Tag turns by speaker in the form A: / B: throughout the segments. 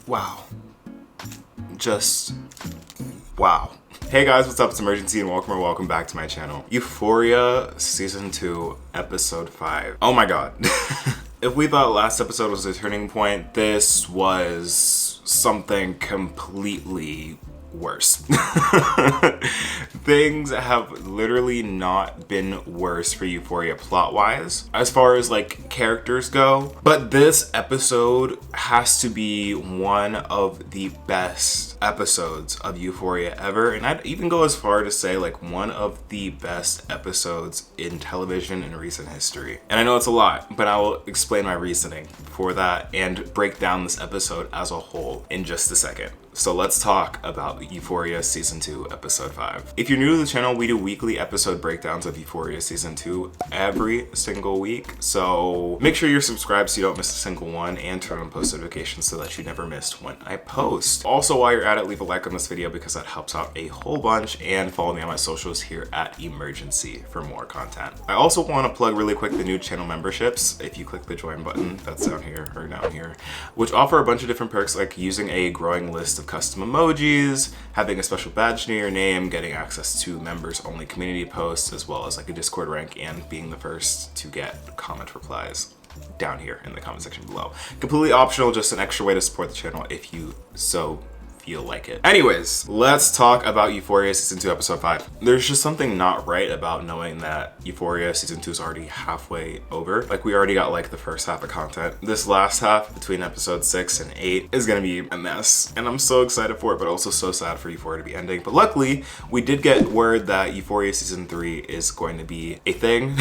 A: Wow. Just wow. Hey guys, what's up? It's Imurgency and welcome back to my channel. Euphoria Season 2, Episode 5. Oh my god. If we thought last episode was a turning point, this was something completely worse. Things have literally not been worse for Euphoria plot-wise as far as like characters go, but this episode has to be one of the best episodes of Euphoria ever, and I'd even go as far to say like one of the best episodes in television in recent history. And I know it's a lot, but I will explain my reasoning for that and break down this episode as a whole in just a second. So let's talk about Euphoria Season 2, Episode 5. If you're new to the channel, we do weekly episode breakdowns of Euphoria Season 2 every single week. So make sure you're subscribed so you don't miss a single one, and turn on post notifications so that you never miss when I post. Also, while you're at it, leave a like on this video because that helps out a whole bunch, and follow me on my socials here at Imurgency for more content. I also want to plug really quick the new channel memberships. If you click the join button, that's down here or down here, which offer a bunch of different perks like using a growing list of custom emojis, having a special badge near your name, getting access to members only community posts, as well as like a Discord rank, and being the first to get comment replies down here in the comment section below. Completely optional, just an extra way to support the channel if you so feel like it. Anyways, let's talk about Euphoria Season 2, Episode 5. There's just something not right about knowing that Euphoria Season 2 is already halfway over. Like, we already got like the first half of content. This last half between episode 6 and 8 is gonna be a mess. And I'm so excited for it, but also so sad for Euphoria to be ending. But luckily, we did get word that Euphoria Season 3 is going to be a thing.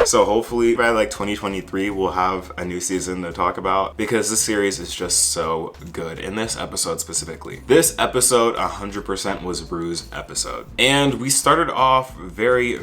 A: So hopefully by like 2023, we'll have a new season to talk about, because this series is just so good. In this episode specifically, this episode 100% was Rue's episode. And we started off very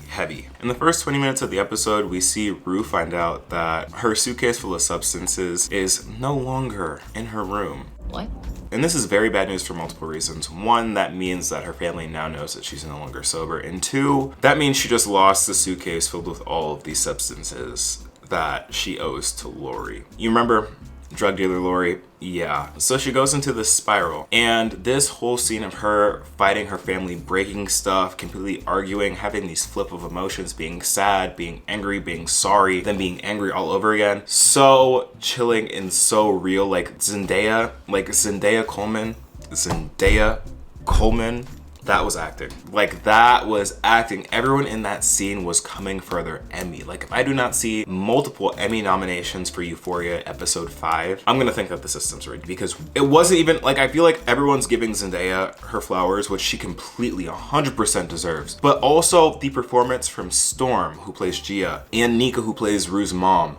A: heavy. In the first 20 minutes of the episode, we see Rue find out that her suitcase full of substances is no longer in her room.
B: What?
A: And this is very bad news for multiple reasons. One, that means that her family now knows that she's no longer sober. And two, that means she just lost the suitcase filled with all of these substances that she owes to Laurie. You remember drug dealer Laurie? Yeah. So she goes into this spiral, and this whole scene of her fighting her family, breaking stuff, completely arguing, having these flip of emotions, being sad, being angry, being sorry, then being angry all over again. So chilling and so real, like Zendaya Coleman. That was acting. Like, that was acting. Everyone in that scene was coming for their Emmy. Like, if I do not see multiple Emmy nominations for Euphoria Episode 5, I'm gonna think that the system's rigged, because it wasn't even, like, I feel like everyone's giving Zendaya her flowers, which she completely 100% deserves. But also the performance from Storm, who plays Gia, and Nika, who plays Rue's mom.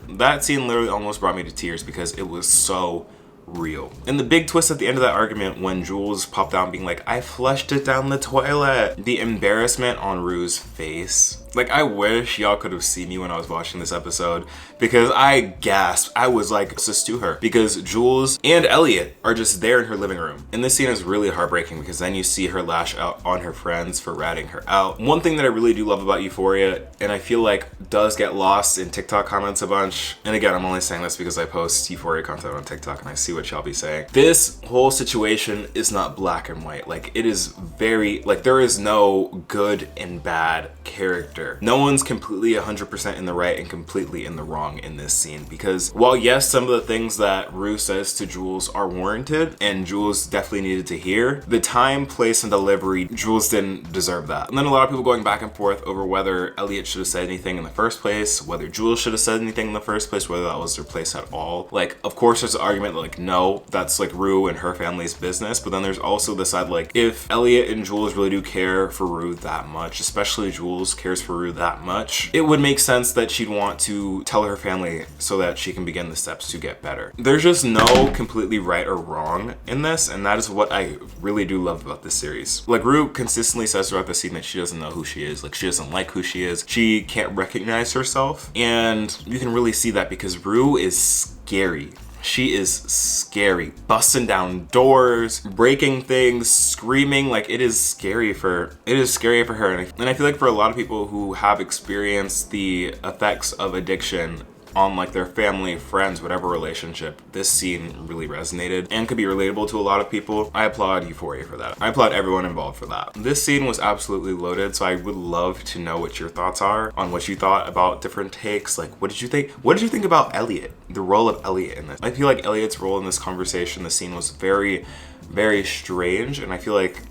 A: That scene literally almost brought me to tears because it was so real. And the big twist at the end of that argument, when Jules popped out being like, I flushed it down the toilet. The embarrassment on Rue's face. Like, I wish y'all could have seen me when I was watching this episode, because I gasped. I was like, sis to her, because Jules and Elliot are just there in her living room. And this scene is really heartbreaking, because then you see her lash out on her friends for ratting her out. One thing that I really do love about Euphoria, and I feel like does get lost in TikTok comments a bunch, and again, I'm only saying this because I post Euphoria content on TikTok and I see what y'all be saying. This whole situation is not black and white. Like, it is very, like, there is no good and bad character. No one's completely 100% in the right and completely in the wrong in this scene, because while yes, some of the things that Rue says to Jules are warranted and Jules definitely needed to hear, the time, place, and delivery, Jules didn't deserve that. And then a lot of people going back and forth over whether Elliot should have said anything in the first place, whether Jules should have said anything in the first place, whether that was their place at all. Like, of course there's an argument like, no, that's like Rue and her family's business, but then there's also the side like, if Elliot and Jules really do care for Rue that much, especially Jules cares for Rue that much, it would make sense that she'd want to tell her family so that she can begin the steps to get better. There's just no completely right or wrong in this, and that is what I really do love about this series. Like, Rue consistently says throughout the scene that she doesn't know who she is, like she doesn't like who she is, she can't recognize herself, and you can really see that because Rue is scary. She is scary, busting down doors, breaking things, screaming. Like, it is scary for her. And I feel like for a lot of people who have experienced the effects of addiction on like their family, friends, whatever relationship, this scene really resonated and could be relatable to a lot of people. I applaud Euphoria for that. I applaud everyone involved for that. This scene was absolutely loaded, so I would love to know what your thoughts are on what you thought about different takes. Like, what did you think? What did you think about Elliot? The role of Elliot in this. I feel like Elliot's role in this conversation, the scene was very, very strange, and I feel like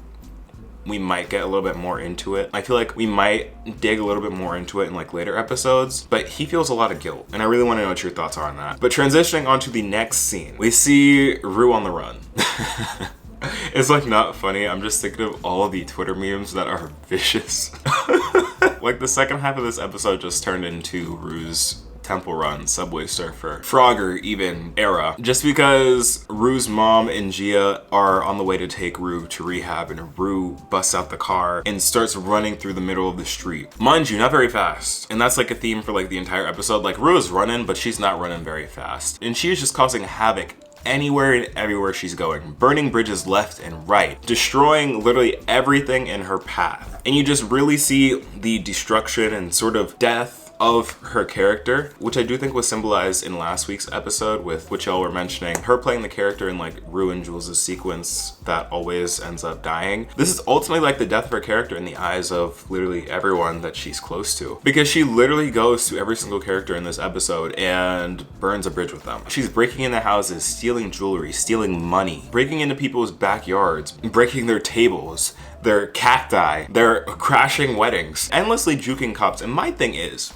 A: we might get a little bit more into it. I feel like we might dig a little bit more into it in like later episodes, but he feels a lot of guilt, and I really want to know what your thoughts are on that. But transitioning on to the next scene, we see Rue on the run. It's like not funny, I'm just thinking of all the Twitter memes that are vicious. Like the second half of this episode just turned into Rue's Temple Run, Subway Surfer, Frogger even era. Just because Rue's mom and Gia are on the way to take Rue to rehab, and Rue busts out the car and starts running through the middle of the street. Mind you, not very fast. And that's like a theme for like the entire episode. Like Rue is running, but she's not running very fast. And she is just causing havoc anywhere and everywhere she's going, burning bridges left and right, destroying literally everything in her path. And you just really see the destruction and sort of death of her character, which I do think was symbolized in last week's episode with which y'all were mentioning, her playing the character in like Rue and Jules' sequence that always ends up dying. This is ultimately like the death of her character in the eyes of literally everyone that she's close to, because she literally goes to every single character in this episode and burns a bridge with them. She's breaking into houses, stealing jewelry, stealing money, breaking into people's backyards, breaking their tables, their cacti, their crashing weddings, endlessly juking cops. And my thing is,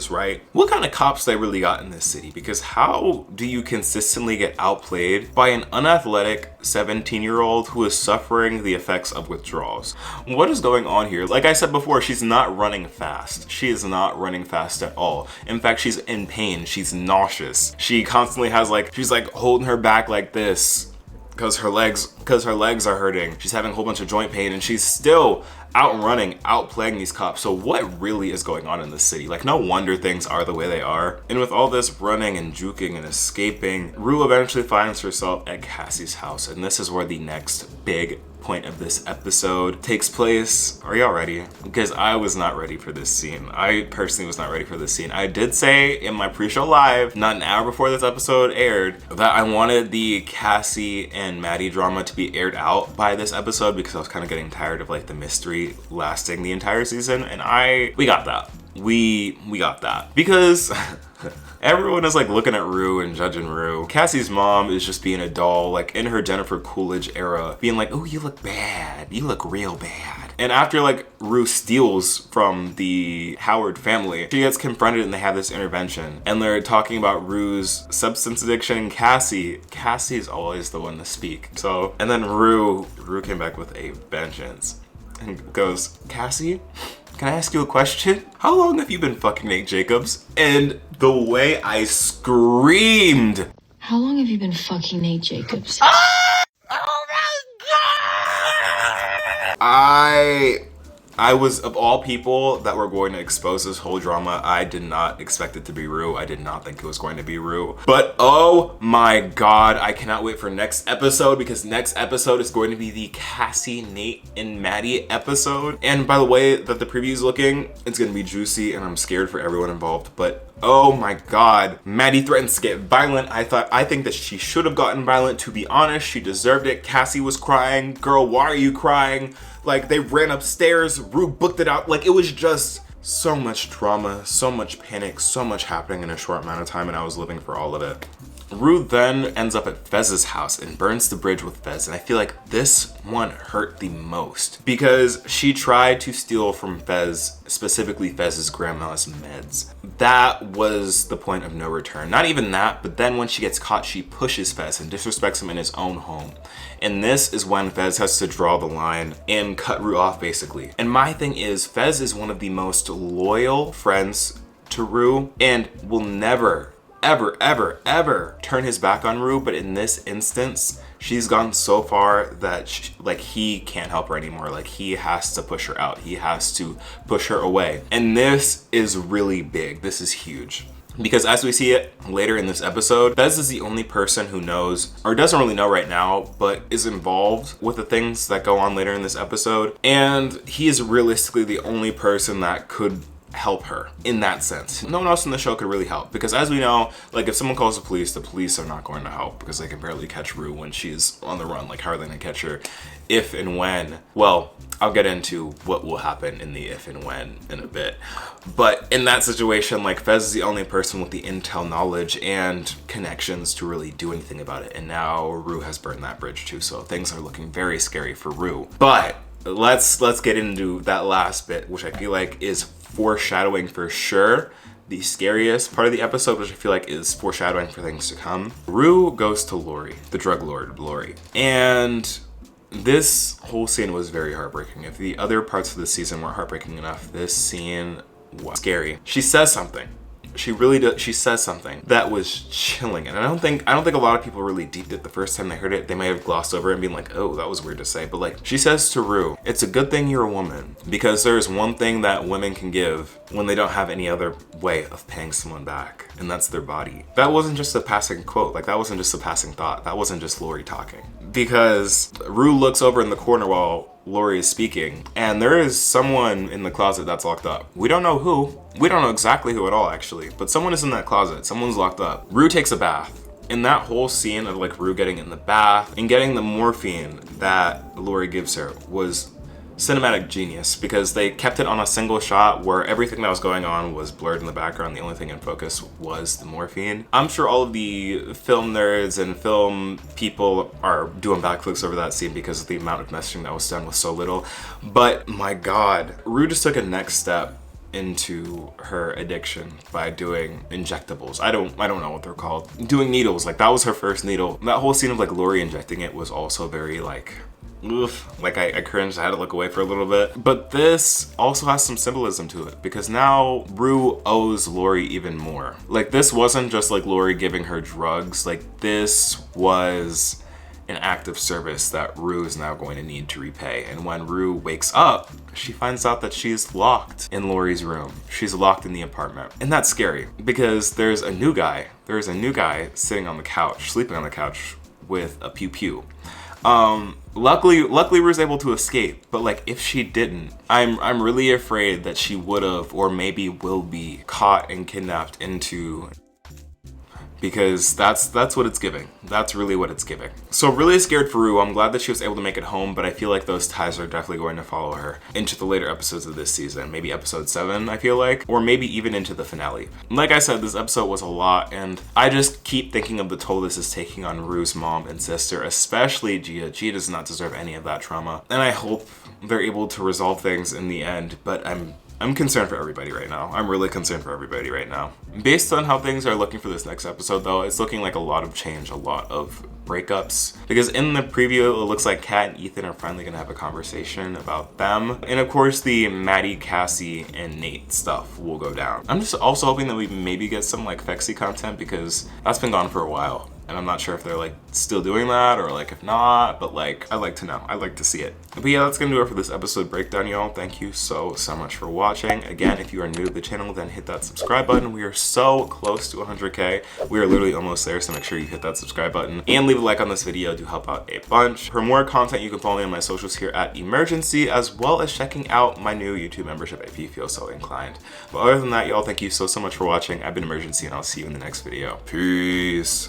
A: right, what kind of cops they really got in this city? Because how do you consistently get outplayed by an unathletic 17-year-old who is suffering the effects of withdrawals? What is going on here? Like I said before, she's not running fast. She is not running fast at all. In fact, she's in pain. She's nauseous. She constantly has like, she's like holding her back like this because her legs are hurting. She's having a whole bunch of joint pain, and she's still outrunning, outplaying these cops. So what really is going on in this city? Like, no wonder things are the way they are. And with all this running and juking and escaping, Rue eventually finds herself at Cassie's house, and this is where the next big point of this episode takes place. Are y'all ready? Because I was not ready for this scene. I personally was not ready for this scene. I did say in my pre-show live, not an hour before this episode aired, that I wanted the Cassie and Matty drama to be aired out by this episode because I was kind of getting tired of like the mystery lasting the entire season, and we got that. We got that. Because everyone is like looking at Rue and judging Rue. Cassie's mom is just being a doll, like in her Jennifer Coolidge era, being like, oh, you look bad. You look real bad. And after like Rue steals from the Howard family, she gets confronted and they have this intervention. And they're talking about Rue's substance addiction, and Cassie's always the one to speak. So, and then Rue came back with a vengeance and goes, Cassie, can I ask you a question? How long have you been fucking Nate Jacobs? And the way I screamed.
B: How long have you been fucking Nate Jacobs?
A: Oh my God! I was, of all people that were going to expose this whole drama, I did not expect it to be Rue. I did not think it was going to be Rue. But oh my God, I cannot wait for next episode, because next episode is going to be the Cassie, Nate, and Matty episode. And by the way that the preview is looking, it's going to be juicy, and I'm scared for everyone involved. But oh my God, Matty threatens to get violent. I think that she should have gotten violent. To be honest, she deserved it. Cassie was crying. Girl, why are you crying? Like, they ran upstairs, Rue booked it out. Like, it was just so much drama, so much panic, so much happening in a short amount of time, and I was living for all of it. Rue then ends up at Fez's house and burns the bridge with Fez, and I feel like this one hurt the most because she tried to steal from Fez, specifically Fez's grandma's meds. That was the point of no return. Not even that, but then when she gets caught, she pushes Fez and disrespects him in his own home. And this is when Fez has to draw the line and cut Rue off, basically. And my thing is, Fez is one of the most loyal friends to Rue and will never, ever turn his back on Rue. But in this instance, she's gone so far that he can't help her anymore. Like, he has to push her out. He has to push her away. And this is really big. This is huge. Because as we see it later in this episode, Fez is the only person who knows, or doesn't really know right now, but is involved with the things that go on later in this episode. And he is realistically the only person that could help her in that sense. No one else in the show could really help, because as we know, like if someone calls the police are not going to help because they can barely catch Rue when she's on the run. Like how are they going to catch her if and when? Well, I'll get into what will happen in the if and when in a bit. But in that situation, like Fez is the only person with the intel knowledge and connections to really do anything about it. And now Rue has burned that bridge too, so things are looking very scary for Rue. But let's get into that last bit, which I feel like is foreshadowing for sure. The scariest part of the episode, which I feel like is foreshadowing for things to come. Rue goes to Laurie, the drug lord Laurie. And this whole scene was very heartbreaking. If the other parts of the season weren't heartbreaking enough, this scene was scary. She says something. She really does. She says something that was chilling, and I don't think a lot of people really deeped it the first time they heard it. They may have glossed over it and been like, "Oh, that was weird to say." But like, she says to Rue, "It's a good thing you're a woman, because there's one thing that women can give when they don't have any other way of paying someone back, and that's their body." That wasn't just a passing quote. Like that wasn't just a passing thought. That wasn't just Laurie talking. Because Rue looks over in the corner while Laurie is speaking, and there is someone in the closet that's locked up. We don't know who. We don't know exactly who at all, actually, but someone is in that closet. Someone's locked up. Rue takes a bath. In that whole scene of like Rue getting in the bath and getting the morphine that Laurie gives her was cinematic genius, because they kept it on a single shot where everything that was going on was blurred in the background. The only thing in focus was the morphine. I'm sure all of the film nerds and film people are doing backflips over that scene because of the amount of messaging that was done with so little. But my God, Rue just took a next step into her addiction by doing injectables. I don't know what they're called. Doing needles. Like that was her first needle. That whole scene of like Laurie injecting it was also very like, oof, like I cringed. I had to look away for a little bit. But this also has some symbolism to it, because now Rue owes Laurie even more. Like this wasn't just like Laurie giving her drugs. Like this was an act of service that Rue is now going to need to repay. And when Rue wakes up, she finds out that she's locked in Laurie's room. She's locked in the apartment. And that's scary, because there's a new guy sitting on the couch, sleeping on the couch with a pew-pew. Luckily Rue's able to escape, but like if she didn't, I'm really afraid that she would have, or maybe will be, caught and kidnapped into, because that's what it's giving. That's really what it's giving. So really scared for Rue. I'm glad that she was able to make it home, but I feel like those ties are definitely going to follow her into the later episodes of this season. Maybe episode 7, I feel like, or maybe even into the finale. Like I said, this episode was a lot, and I just keep thinking of the toll this is taking on Rue's mom and sister, especially Gia. Gia does not deserve any of that trauma, and I hope they're able to resolve things in the end, but I'm concerned for everybody right now. I'm really concerned for everybody right now. Based on how things are looking for this next episode though, it's looking like a lot of change, a lot of breakups. Because in the preview, it looks like Kat and Ethan are finally gonna have a conversation about them. And of course, the Matty, Cassie, and Nate stuff will go down. I'm just also hoping that we maybe get some like Fexy content, because that's been gone for a while. And I'm not sure if they're like still doing that, or like if not, but like I'd like to know. I'd like to see it. But yeah, that's gonna do it for this episode breakdown, y'all. Thank you so much for watching. Again, if you are new to the channel, then hit that subscribe button. We are so close to 100K. We are literally almost there, so make sure you hit that subscribe button and leave a like on this video to help out a bunch. For more content, you can follow me on my socials here at Imurgency, as well as checking out my new YouTube membership if you feel so inclined. But other than that, y'all, thank you so much for watching. I've been Imurgency, and I'll see you in the next video. Peace.